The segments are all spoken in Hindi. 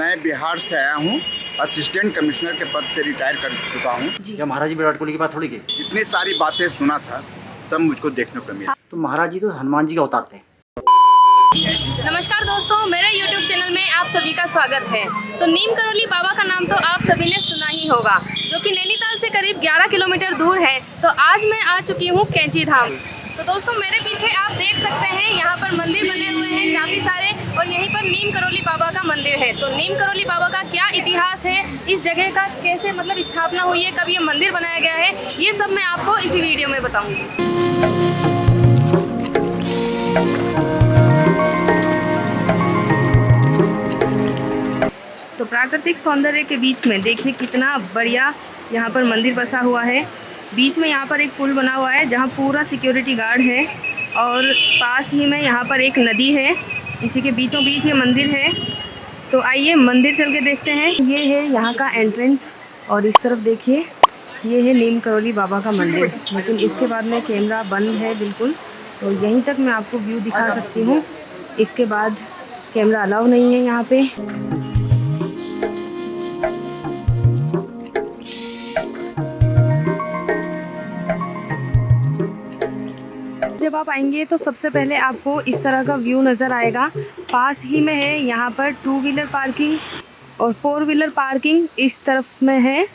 मैं बिहार से आया हूँ। असिस्टेंट कमिश्नर के पद से रिटायर कर चुका हूँ। या महाराज जी विराट कोहली की बात थोड़ी की। जितनी सारी बातें सुना था सब मुझको देखने को मिला। तो महाराज जी तो हनुमान जी का अवतार थे। नमस्कार दोस्तों, मेरे YouTube चैनल में आप सभी का स्वागत है। तो नीम करौली बाबा का नाम तो आप सभी ने सुना ही होगा, जो कि नैनीताल से करीब 11 किलोमीटर दूर है। तो आज मैं आ चुकी हूँ कैंची धाम। तो दोस्तों मेरे पीछे आप देख सकते हैं यहाँ पर मंदिर बने हुए हैं काफ़ी सारे, और यहीं पर नीम करौली बाबा का मंदिर है। तो नीम करौली बाबा का क्या इतिहास है, इस जगह का कैसे स्थापना हुई है, कब ये मंदिर बनाया गया है, ये सब मैं आपको इसी वीडियो में बताऊँगी। तो प्राकृतिक सौंदर्य के बीच में देखिए कितना बढ़िया यहाँ पर मंदिर बसा हुआ है। बीच में यहाँ पर एक पुल बना हुआ है जहाँ पूरा सिक्योरिटी गार्ड है, और पास ही में यहाँ पर एक नदी है, इसी के बीचों बीच ये मंदिर है। तो आइए मंदिर चल के देखते हैं। ये है यहाँ का एंट्रेंस, और इस तरफ देखिए ये है नीम करौली बाबा का मंदिर। लेकिन इसके बाद में कैमरा बंद है बिल्कुल, तो यहीं तक मैं आपको व्यू दिखा सकती हूँ। इसके बाद कैमरा अलाउ नहीं है यहाँ पे। जब आप आएंगे तो सबसे पहले आपको इस तरह का व्यू नज़र आएगा। पास ही में है यहाँ पर 2 व्हीलर पार्किंग और 4 व्हीलर पार्किंग इस तरफ में है।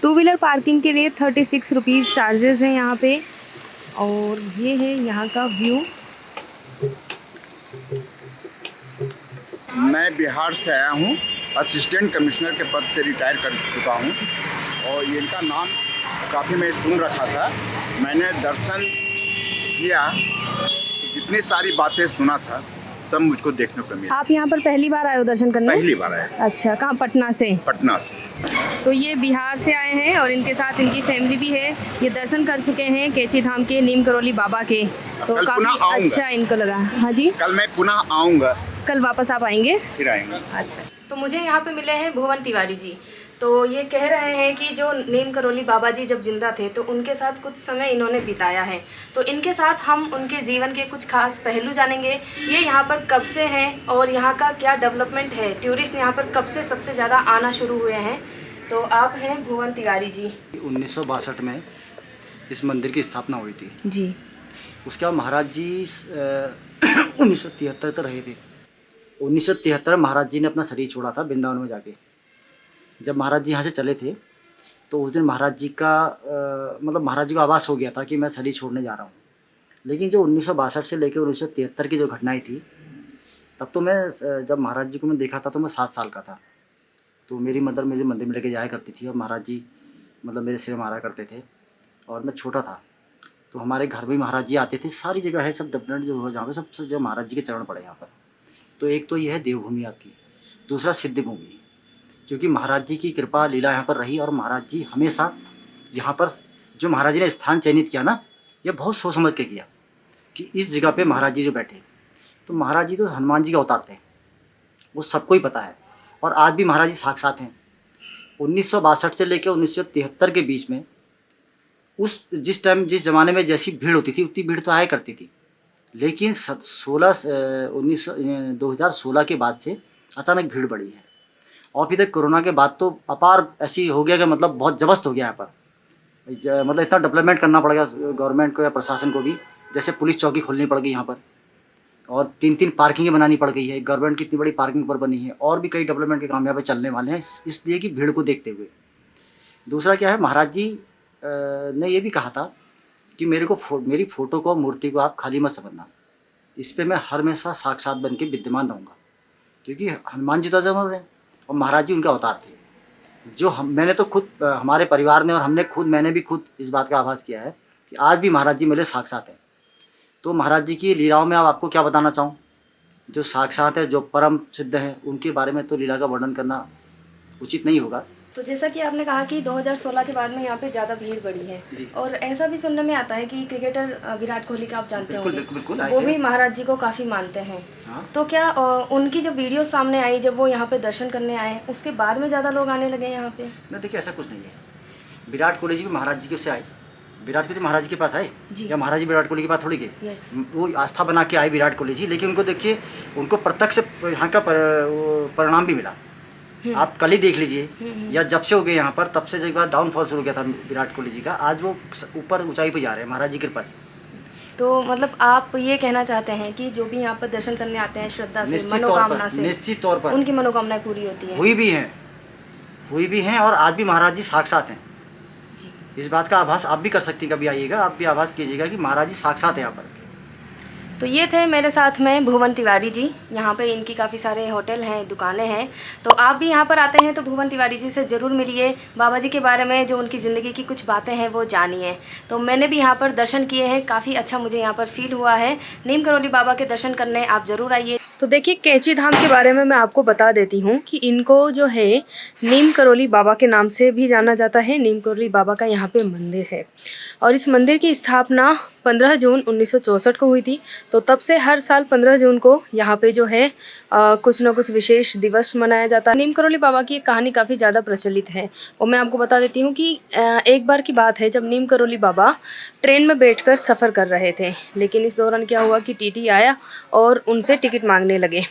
2 व्हीलर पार्किंग के लिए 36 रुपीज़ चार्जेस हैं यहाँ पे। और ये है यहाँ का व्यू। मैं बिहार से आया हूँ। असिस्टेंट कमिश्नर के पद से रिटायर कर चुका हूँ, और इनका नाम काफ़ी मैं सुन रखा था। मैंने दर्शन किया, जितनी सारी बातें सुना था सब मुझको देखने को मिला। आप यहाँ पर पहली बार आए हो दर्शन करने? पहली बार आया। अच्छा, कहाँ? पटना से? पटना से। तो ये बिहार से आए हैं और इनके साथ इनकी फैमिली भी है। ये दर्शन कर चुके हैं कैंची धाम के नीम करौली बाबा के, तो काफ़ी अच्छा इनको लगा। हाँ जी, कल मैं पुनः आऊँगा। कल वापस आप आएंगे? फिर आएंगे। अच्छा, तो मुझे यहाँ पे मिले हैं भुवन तिवारी जी। तो ये कह रहे हैं कि जो नीम करौली बाबा जी जब जिंदा थे तो उनके साथ कुछ समय इन्होंने बिताया है। तो इनके साथ हम उनके जीवन के कुछ खास पहलू जानेंगे। ये यहाँ पर कब से हैं और यहाँ का क्या डेवलपमेंट है, टूरिस्ट यहाँ पर कब से सबसे ज़्यादा आना शुरू हुए हैं। तो आप हैं भुवन तिवारी जी। 1962 में इस मंदिर की स्थापना हुई थी जी। उसके बाद महाराज जी 1973 तक रहे थे। 1973 महाराज जी ने अपना शरीर छोड़ा था वृंदावन में जाके। जब महाराज जी यहाँ से चले थे तो उस दिन महाराज जी का महाराज जी को आभास हो गया था कि मैं शरीर छोड़ने जा रहा हूँ। लेकिन जो 1962 से लेकर 1973 की जो घटनाएं थी, तब तो मैं जब महाराज जी को मैं देखा था तो मैं 7 साल का था। तो मेरी मदर मुझे मंदिर में लेके जाया करती थी, और महाराज जी मेरे सिर मारा करते थे, और मैं छोटा था। तो हमारे घर में महाराज जी आते थे। सारी जगह है सब डेवलपमेंट जो जहाँ पे सबसे जो महाराज जी के चरण पड़े यहाँ पर। तो एक तो ये है देवभूमि आपकी, दूसरा सिद्ध भूमि, क्योंकि महाराज जी की कृपा लीला यहाँ पर रही। और महाराज जी हमेशा यहाँ पर जो महाराज जी ने स्थान चयनित किया ना, ये बहुत सोच समझ के किया कि इस जगह पे महाराज जी जो बैठे। तो महाराज जी तो हनुमान जी के अवतार थे, वो सबको ही पता है। और आज भी महाराज जी साक्षात हैं। 1962 से लेकर 1973 के बीच में जिस ज़माने में जैसी भीड़ होती थी उतनी भीड़ तो आया करती थी। लेकिन 2016 के बाद से अचानक भीड़ बढ़ी है। और फिर तक कोरोना के बाद तो अपार ऐसी हो गया कि बहुत ज़बरदस्त हो गया यहाँ पर। इतना डेवलपमेंट करना पड़ेगा गवर्नमेंट को या प्रशासन को भी। जैसे पुलिस चौकी खोलनी पड़ गई यहाँ पर, और 3-3 पार्किंगें बनानी पड़ गई है। गवर्नमेंट की इतनी बड़ी पार्किंग पर बनी है, और भी कई डेवलपमेंट के काम यहाँ पर चलने वाले हैं, इसलिए कि भीड़ को देखते हुए। दूसरा क्या है, महाराज जी ने ये भी कहा था कि मेरी फ़ोटो को, मूर्ति को आप खाली मत समझना, इस पर मैं हमेशा साक्षात बन के विद्यमान रहूँगा। क्योंकि हनुमान जी तो अजर हैं और महाराज जी उनके अवतार थे। जो मैंने तो खुद, हमारे परिवार ने और मैंने भी खुद इस बात का आभास किया है कि आज भी महाराज जी मेरे साक्षात हैं। तो महाराज जी की लीलाओं में आपको क्या बताना चाहूँ, जो साक्षात है, जो परम सिद्ध हैं, उनके बारे में तो लीला का वर्णन करना उचित नहीं होगा। तो जैसा कि आपने कहा कि 2016 के बाद में यहाँ पे ज़्यादा भीड़ बढ़ी है, और ऐसा भी सुनने में आता है कि क्रिकेटर विराट कोहली का आप जानते होंगे, वो भी महाराज जी को काफ़ी मानते हैं। हाँ? तो क्या उनकी जो वीडियो सामने आई जब वो यहाँ पे दर्शन करने आए, उसके बाद में ज़्यादा लोग आने लगे यहाँ पे? नहीं, देखिए ऐसा कुछ नहीं है। विराट कोहली जी भी महाराज जी से आए, विराट कोहली महाराज जी के पास आए, या महाराज जी विराट कोहली के पास थोड़ी गए। वो आस्था बना के आए विराट कोहली जी, लेकिन उनको देखिए, उनको प्रत्यक्ष यहाँ का परिणाम भी मिला। आप कल ही देख लीजिए, या जब से हो गए यहाँ पर, तब से जो एक बार डाउनफॉल शुरू हो गया था विराट कोहली जी का, आज वो ऊपर ऊंचाई पे जा रहे हैं महाराज जी की कृपा से। तो मतलब आप ये कहना चाहते हैं कि जो भी यहाँ पर दर्शन करने आते हैं श्रद्धा से, मनोकामना से, निश्चित तौर पर उनकी मनोकामनाएं पूरी होती हैं। हुई भी हैं और आज भी महाराज जी साक्षात हैं। इस बात का आभास आप भी कर सकती हैं, कभी आइएगा आप भी आभास कीजिएगा कि महाराज जी साक्षात हैं यहाँ पर। तो ये थे मेरे साथ में भुवन तिवारी जी। यहाँ पे इनकी काफ़ी सारे होटल हैं, दुकानें हैं। तो आप भी यहाँ पर आते हैं तो भुवन तिवारी जी से ज़रूर मिलिए, बाबा जी के बारे में जो उनकी ज़िंदगी की कुछ बातें हैं वो जानिए। तो मैंने भी यहाँ पर दर्शन किए हैं, काफ़ी अच्छा मुझे यहाँ पर फील हुआ है। नीम करौली बाबा के दर्शन करने आप ज़रूर आइए। तो देखिए, कैंची धाम के बारे में मैं आपको बता देती हूँ कि इनको जो है नीम करौली बाबा के नाम से भी जाना जाता है। नीम करौली बाबा का यहाँ पे मंदिर है और इस मंदिर की स्थापना 15 जून 1964 को हुई थी। तो तब से हर साल 15 जून को यहाँ पे जो है कुछ ना कुछ विशेष दिवस मनाया जाता है। नीम करौली बाबा की एक कहानी काफ़ी ज़्यादा प्रचलित है और मैं आपको बता देती हूँ कि एक बार की बात है जब नीम करौली बाबा ट्रेन में बैठकर सफ़र कर रहे थे, लेकिन इस दौरान क्या हुआ कि टीटी आया और उनसे टिकट मांगने लगे।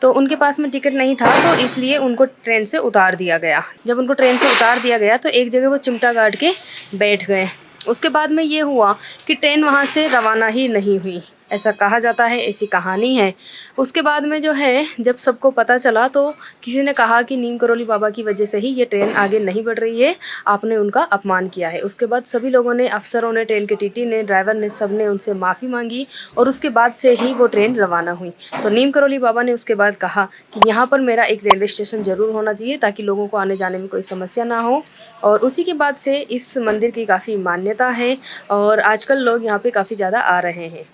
तो उनके पास में टिकट नहीं था, तो इसलिए उनको ट्रेन से उतार दिया गया। जब उनको ट्रेन से उतार दिया गया तो एक जगह वो चिमटा गाड़ के बैठ गए। उसके बाद में ये हुआ कि ट्रेन वहाँ से रवाना ही नहीं हुई, ऐसा कहा जाता है, ऐसी कहानी है। उसके बाद में जो है जब सबको पता चला तो किसी ने कहा कि नीम करौली बाबा की वजह से ही ये ट्रेन आगे नहीं बढ़ रही है, आपने उनका अपमान किया है। उसके बाद सभी लोगों ने, अफसरों ने, ट्रेन के टीटी ने, ड्राइवर ने, सब ने उनसे माफ़ी मांगी और उसके बाद से ही वो ट्रेन रवाना हुई। तो नीम करौली बाबा ने उसके बाद कहा कि यहाँ पर मेरा एक रेलवे स्टेशन ज़रूर होना चाहिए ताकि लोगों को आने जाने में कोई समस्या ना हो। और उसी के बाद से इस मंदिर की काफ़ी मान्यता है और आजकल लोग यहाँ पे काफ़ी ज़्यादा आ रहे हैं।